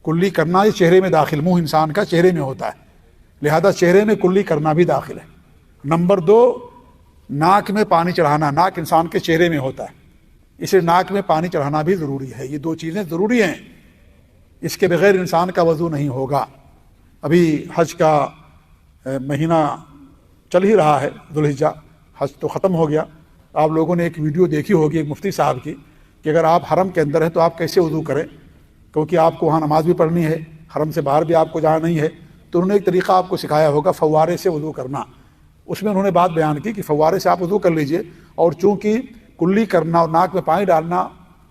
کلی کرنا یہ چہرے میں داخل، منہ انسان کا چہرے میں ہوتا ہے، لہذا چہرے میں کلی کرنا بھی داخل ہے۔ نمبر دو، ناک میں پانی چڑھانا، ناک انسان کے چہرے میں ہوتا ہے، اس لیے ناک میں پانی چڑھانا بھی ضروری ہے۔ یہ دو چیزیں ضروری ہیں، اس کے بغیر انسان کا وضو نہیں ہوگا۔ ابھی حج کا مہینہ چل ہی رہا ہے، ذوالحجہ، حج تو ختم ہو گیا۔ آپ لوگوں نے ایک ویڈیو دیکھی ہوگی ایک مفتی صاحب کی کہ اگر آپ حرم کے اندر ہیں تو آپ کیسے وضو کریں، کیونکہ آپ کو وہاں نماز بھی پڑھنی ہے، حرم سے باہر بھی آپ کو جانا نہیں ہے، تو انہوں نے ایک طریقہ آپ کو سکھایا ہوگا فوارے سے وضو کرنا۔ اس میں انہوں نے بات بیان کی کہ فوارے سے آپ وضو کر لیجئے، اور چونکہ کلی کرنا اور ناک میں پانی ڈالنا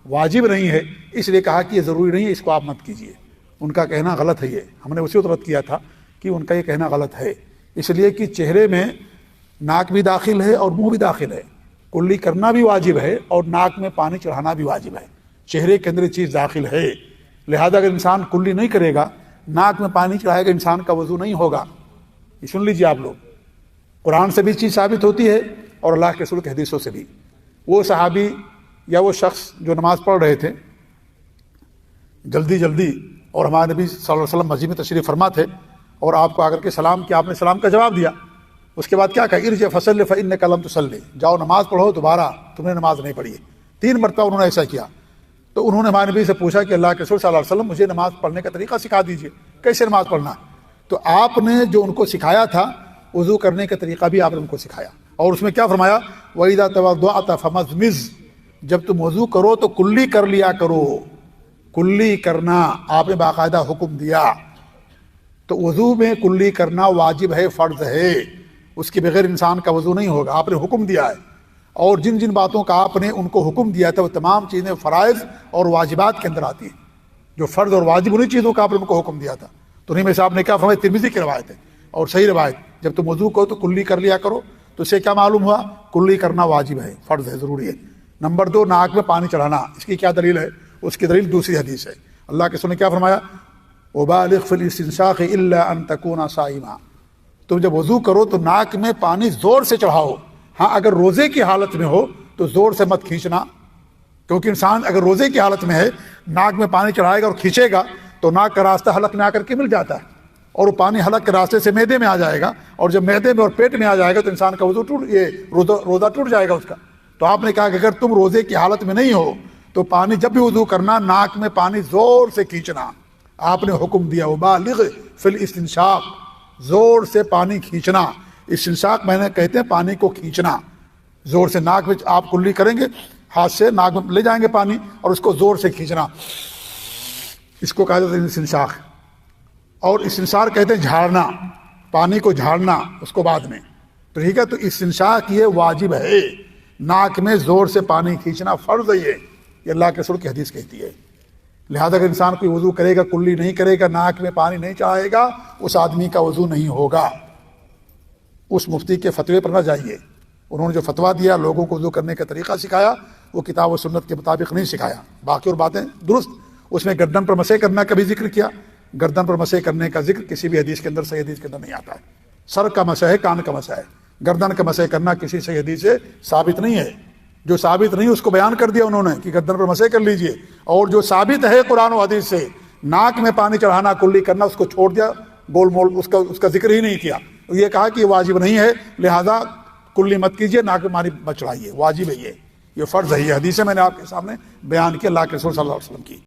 واجب نہیں ہے، اس لیے کہا کہ یہ ضروری نہیں ہے، اس کو آپ مت کیجیے۔ ان کا کہنا غلط ہے، یہ ہم نے اسی وقت رد کیا تھا کہ ان کا یہ کہنا غلط ہے، اس لیے کہ چہرے میں ناک بھی داخل ہے اور منہ بھی داخل ہے، کلی کرنا بھی واجب ہے اور ناک میں پانی چڑھانا بھی واجب ہے، چہرے کے اندر یہ چیز داخل ہے۔ لہذا اگر انسان کلی نہیں کرے گا، ناک میں پانی چڑھائے گا، انسان کا وضو نہیں ہوگا۔ یہ سن لیجیے آپ لوگ، قرآن سے بھی چیز ثابت ہوتی ہے اور اللہ کے رسول کے حدیثوں سے بھی۔ وہ صحابی یا وہ شخص جو نماز پڑھ رہے تھے جلدی اور ہمارے نبی صلی اللہ علیہ وسلم مسجد میں تشریف فرما تھے، اور آپ کو آ کر کے سلام کیا، آپ نے سلام کا جواب دیا، اس کے بعد کیا کہا، ارجع فصلی فانک لم تصلی، جاؤ نماز پڑھو، دوبارہ تم نے نماز نہیں پڑھی ہے۔ 3 مرتبہ انہوں نے ایسا کیا۔ تو انہوں نے ہمارے نبی سے پوچھا کہ اللہ کے رسول صلی اللہ علیہ وسلم مجھے نماز پڑھنے کا طریقہ سکھا دیجیے، کیسے نماز پڑھنا ہے۔ تو آپ نے جو ان کو سکھایا تھا وضو کرنے کا طریقہ بھی آپ نے ان کو سکھایا، اور اس میں کیا فرمایا، وَإِذَا تَوَضَّأْتَ فَمَضْمِضْ، جب تم وضو کرو تو کلی کر لیا کرو، کلی کرنا آپ نے باقاعدہ حکم دیا۔ تو وضو میں کلی کرنا واجب ہے، فرض ہے، اس کے بغیر انسان کا وضو نہیں ہوگا، آپ نے حکم دیا ہے۔ اور جن جن باتوں کا آپ نے ان کو حکم دیا تھا وہ تمام چیزیں فرائض اور واجبات کے اندر آتی ہیں، جو فرض اور واجب انہیں چیزوں کا آپ نے ان کو حکم دیا تھا۔ تو انہیں میں سے آپ نے کیا فرمایا، ترمذی کی روایت ہے اور صحیح روایت، جب تم وضو کرو تو کلی کر لیا کرو۔ تو اسے کیا معلوم ہوا، کلی کرنا واجب ہے، فرض ہے، ضروری ہے۔ نمبر 2، ناک میں پانی چڑھانا، اس کی کیا دلیل ہے، اس کی دلیل دوسری حدیث ہے۔ اللہ کے رسول نے کیا فرمایا، وبالغ فی الاستنشاق الا ان تکون صائما، تم جب وضو کرو تو ناک میں پانی زور سے چڑھاؤ، ہاں اگر روزے کی حالت میں ہو تو زور سے مت کھینچنا، کیونکہ انسان اگر روزے کی حالت میں ہے ناک میں پانی چڑھائے گا اور کھینچے گا تو ناک کا راستہ حلق میں آ کر کے مل جاتا ہے، اور وہ پانی حلق کے راستے سے معدے میں آ جائے گا، اور جب معدے میں اور پیٹ میں آ جائے گا تو انسان کا وضو روزہ ٹوٹ جائے گا اس کا۔ تو آپ نے کہا کہ اگر تم روزے کی حالت میں نہیں ہو تو پانی جب بھی وضو کرنا ناک میں پانی زور سے کھینچنا، آپ نے حکم دیا، وبالغ فی الاستنشاق، زور سے پانی کھینچنا۔ استنشاق میں نے کہتے ہیں پانی کو کھینچنا، زور سے ناک میں آپ کلی کریں گے، ہاتھ سے ناک میں لے جائیں گے پانی اور اس کو زور سے کھینچنا، اس کو کہا جاتا ہے استنشاق۔ اور استنشار کہتے ہیں جھاڑنا، پانی کو جھاڑنا اس کو بعد میں۔ تو ٹھیک ہے، تو استنشاق یہ واجب ہے، ناک میں زور سے پانی کھینچنا فرض ہے، یہ اللہ کے رسول کی حدیث کہتی ہے۔ لہذا اگر انسان کوئی وضو کرے گا کلی نہیں کرے گا، ناک میں پانی نہیں چڑھائے گا، اس آدمی کا وضو نہیں ہوگا۔ اس مفتی کے فتوے پر نہ جائیے، انہوں نے جو فتویٰ دیا لوگوں کو وضو کرنے کا طریقہ سکھایا، وہ کتاب و سنت کے مطابق نہیں سکھایا، باقی اور باتیں درست۔ اس میں گردن پر مسح کرنا کا بھی ذکر کیا، گردن پر مسح کرنے کا ذکر کسی بھی حدیث کے اندر، صحیح حدیث کے اندر نہیں آتا ہے۔ سر کا مسح ہے، کان کا مسح ہے، گردن کا مسح کرنا کسی صحیح حدیث سے ثابت نہیں ہے۔ جو ثابت نہیں اس کو بیان کر دیا انہوں نے کہ گردن پر مسح کر لیجئے، اور جو ثابت ہے قرآن و حدیث سے، ناک میں پانی چڑھانا کلی کرنا، اس کو چھوڑ دیا، گول مول اس کا ذکر ہی نہیں کیا۔ یہ کہا کہ یہ واجب نہیں ہے، لہذا کلی مت کیجیے، ناک میں پانی مت چڑھائیے، واجب ہے، یہ فرض ہے۔ یہ حدیث میں نے آپ کے سامنے بیان کی اللہ کے رسول صلی اللہ علیہ وسلم کی۔